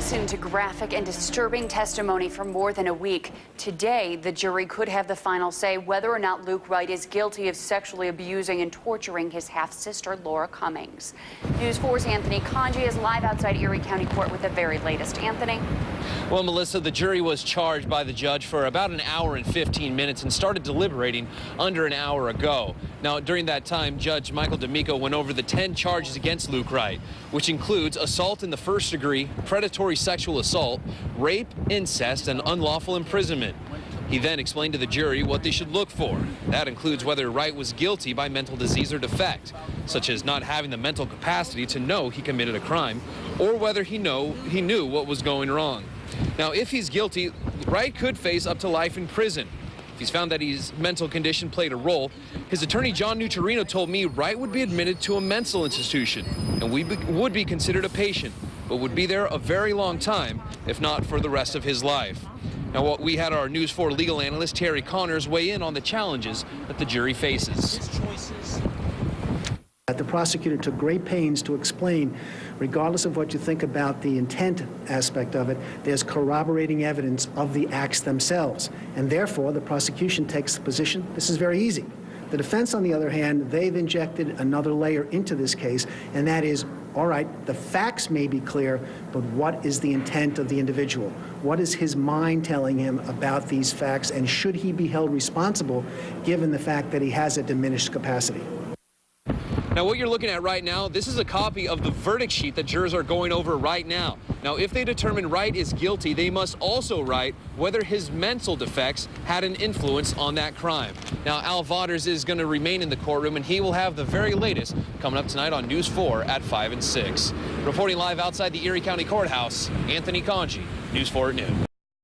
Listen to graphic and disturbing testimony for more than a week. Today, the jury could have the final say whether or not Luke Wright is guilty of sexually abusing and torturing his half-sister, Laura Cummings. News 4's Anthony Conji is live outside Erie County Court with the very latest. Anthony? Well, Melissa, the jury was charged by the judge for about an hour and 15 minutes and started deliberating under an hour ago. Now, during that time, Judge Michael D'Amico went over the 10 charges against Luke Wright, which includes assault in the first degree, predatory sexual assault, rape, incest, and unlawful imprisonment. He then explained to the jury what they should look for. That includes whether Wright was guilty by mental disease or defect, such as not having the mental capacity to know he committed a crime, or whether he knew what was going wrong. Now, if he's guilty, Wright could face up to life in prison. If he's found that his mental condition played a role, his attorney John Nucciarino told me Wright would be admitted to a mental institution and would be considered a patient, but would be there a very long time, if not for the rest of his life. Now, we had our News 4 legal analyst Terry Connors weigh in on the challenges that the jury faces. The prosecutor took great pains to explain, regardless of what you think about the intent aspect of it, there's corroborating evidence of the acts themselves. And therefore, the prosecution takes the position, this is very easy. The defense, on the other hand, they've injected another layer into this case, and that is, all right, the facts may be clear, but what is the intent of the individual? What is his mind telling him about these facts, and should he be held responsible given the fact that he has a diminished capacity? Now, what you're looking at right now, this is a copy of the verdict sheet that jurors are going over right now. Now, if they determine Wright is guilty, they must also write whether his mental defects had an influence on that crime. Now, Al Vauders is going to remain in the courtroom, and he will have the very latest coming up tonight on News 4 at 5 and 6. Reporting live outside the Erie County Courthouse, Anthony Conji, News 4 at noon.